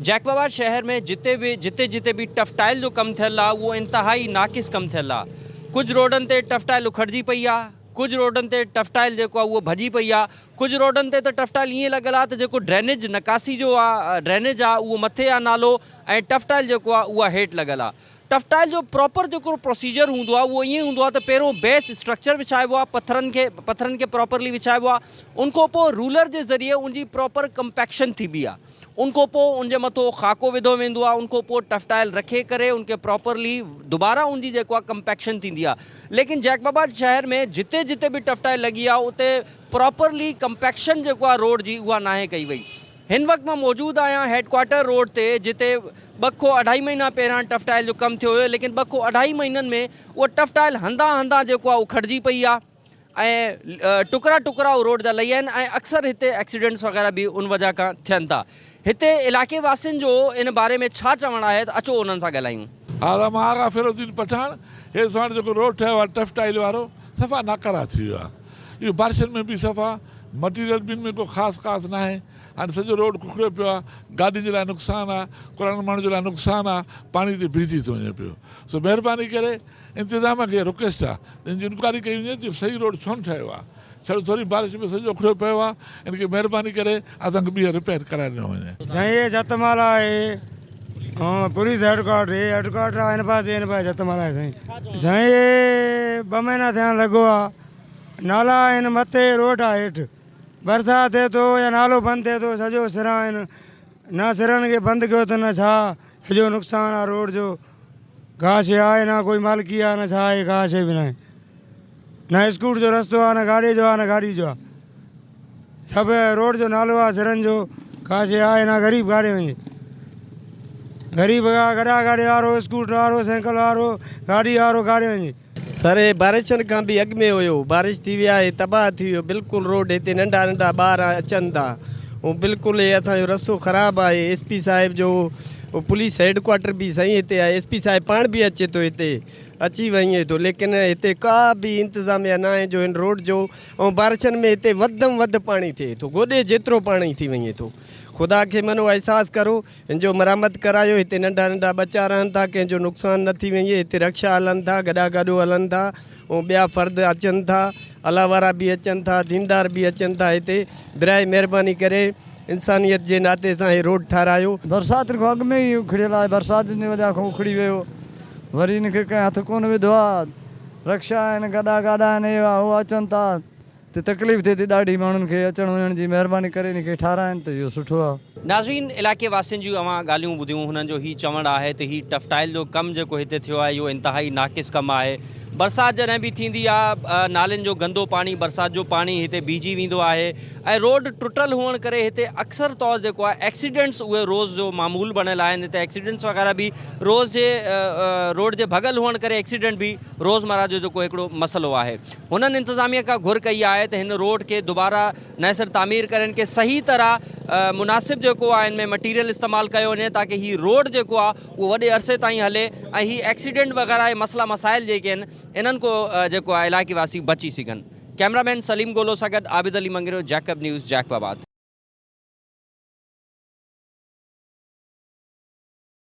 जैकबाबाद शहर में जिते भी टफटाइल जो कम थियल आहे उहो इंतहाई नाक़िस कम थियल आहे। कुछ रोडन ते टफटाइल उखड़जी पई आहे, कुछ रोडन ते टफटाइल जेको आहे उहो भॼी पई आहे, कुछ रोडन ते त टफटाइल ईअं लॻल आहे त जेको ड्रेनेज नकासी जो आहे ड्रेनेज आहे उहो मथे आहे नालो ऐं टफटाइल जेको आहे उहा हेठि लॻल आहे। टफटाइल जो प्रॉपर जो प्रोसीजर होंदो आहे उहो ईअं हूंदो आहे त पहिरों बेस स्ट्रक्चर विछाइबो आहे, पत्थरनि खे प्रॉपरली विछाइबो आहे, उनखां पोइ रूलर जे ज़रिए उनजी प्रॉपर कंपैक्शन थींदी आहे, उनखां पोइ उनजे मथां खाको विधो वेंदो आहे, उनखां पोइ टफटाइल रखे करे उनखे प्रॉपरली दोबारा उनजी जेको आहे कंपैक्शन थींदी आहे। लेकिन जैकबाबाद शहर में जिते भी टफटाइल लगी आहे उते प्रॉपरली कंपैक्शन जेको आहे रोड जी उहा नाहे कई वई। हिन वक्त मां मौजूद आहियां हेडक्वार्टर रोड ते, जिते 2 खां 2.5 महीना पहिरां टफटाइल जो कम थियो हुयो, लेकिन 2 खां 2.5 महीननि में उहा टफटाइल हंधा जेको आहे उखड़जी पई आहे ऐं टुकड़ा उहो रोड जा लही आहिनि ऐं अक्सर हिते एक्सीडेंट्स वग़ैरह भी उन वजह खां थियनि था। हिते इलाइक़े वासियुनि जो इन बारे में छा चवणु आहे त अचो उन्हनि सां ॻाल्हायूं। मां आगा फिरोज़ुद्दीन पठान। हे साण जेको रोड ठहियो आहे टफटाइल वारो सफ़ा नाकारा थी वियो आहे। इहो बारिशनि में बि सफ़ा मटीरियल बिन में को ख़ासि न आहे। हाणे सॼो रोड कुखड़ियो पियो आहे, गाॾियुनि जे लाइ नुक़सानु आहे, पुराणे माण्हुनि जे लाइ नुक़सानु आहे, पाणी ते भीजी थो वञे पियो। सो महिरबानी करे इंतिज़ाम खे रिक्वेस्ट आहे त इन जी इंक्वायरी कई वञे त सही रोड छो न ठहियो आहे। छो थोरी बारिश में सॼो उखड़ियो पियो आहे, इनखे महिरबानी करे असांखे ॿीहर रिपेयर कराए ॾिनो वञे। साईं जतमाला आहे पुलिस हेडक्वार्टर आहे हिन पासे जतमाला आहे साईं 2 महीना थियणु लॻो आहे। नाला आहिनि मथे, रोड आहे हेठि, बरसाति थिए थो या नालो बंदि थिए थो सॼो सिरा आहिनि, न सिरनि खे बंदि कयो त न छा सॼो नुक़सानु आहे रोड जो। घास आहे न कोई मालिकी आहे न छा आहे, घास बि न आहे, न स्कूटर जो रस्तो आहे, न गाॾी जो आहे, न गाॾी जो आहे, सभु रोड जो नालो आहे सिरनि जो। घास आहे न ग़रीब गाॾी वञे, ग़रीब गॾा गाॾी वारो, स्कूटर वारो, साइकिल वारो, गाॾी वारो गाॾी वञे। सर बारिशनि खां बि अॻु में हुयो, बारिश थी विया आहे, तबाह थी वियो बिल्कुलु रोड। हिते नंढा ॿार अचनि था ऐं बिल्कुलु असांजो रस्तो ख़राबु आहे। एसपी साहिब जो पुलिस हेडक्वार्टर बि साईं हिते आहे, एसपी साहिब पाण बि अचे थो, हिते अची वञे थो, लेकिन हिते का बि इंतिज़ामिया न आहे जो हिन रोड जो। ऐं बारिशनि में हिते वधि पाणी थिए थो, गोॾे जेतिरो पाणी थी वञे थो। ख़ुदा खे मनो अहसासु करो, हिनजो मरम्मत करायो। हिते नंढा बच्चा रहनि था, कंहिंजो नुक़सानु न थी वञे। हिते रक्षा हलनि था, गॾो हलनि था ऐं ॿिया फ़र्द अचनि था, अला वारा बि अचनि था, दीनदार बि अचनि था। हिते बिराए महिरबानी करे इंसानियत जे नाते सां इहे रोड ठारायो। बरसाति खां अॻु में ई उखड़ियल आहे, बरसाति जी वजह खां उखड़ी वियो, वरी हिनखे कंहिं हथु कोन विधो आहे। रक्षा आहिनि, गाॾा आहिनि, उहे अचनि था त तकलीफ़ थिए थी ॾाढी माण्हुनि खे अचण वञण जी। महिरबानी करे इनखे ठाराइनि त इहो सुठो आहे। नाज़रीन, इलाइक़े वासियुनि जूं अवां ॻाल्हियूं ॿुधियूं, हुननि जो हीउ चवणु आहे त हीउ टफटाइल जो कमु जेको हिते थियो आहे इहो इंतिहाई नाक़िस कमु आहे। बरसाति जॾहिं बि थींदी आहे नालनि जो गंदो पाणी, बरसाति जो पाणी हिते बीजी वेंदो आहे ऐं रोड टुटल हुअण करे हिते अक्सर तौर जेको आहे एक्सीडेंट्स उहे रोज़ जो मामूल बणियल आहिनि। हिते एक्सीडेंट्स वग़ैरह बि रोज़ जे रोड जे भॻल हुअण करे एक्सीडेंट बि रोज़मर्रा जो जेको हिकिड़ो मसइलो आहे। हुननि इंतिज़ामिया खां घुर कई आहे त हिन रोड खे दुबारा न सिर्फ़ु तामीर करे, हिन खे सही तरह मुनासिब जेको आहे हिन में मटीरियल इस्तेमालु कयो वञे ताकी हीउ रोड जेको आहे उहो वॾे अरसे ताईं हले ऐं हीउ एक्सीडेंट वग़ैरह मसइला मसाइल जेके आहिनि इन्हनि को जेको आहे इलाइक़े वासी बची सघनि। कैमरामैन सलीम गोलो सां गॾु आबिद अली मंगरो, जैकब न्यूज़, जैकबाबाद।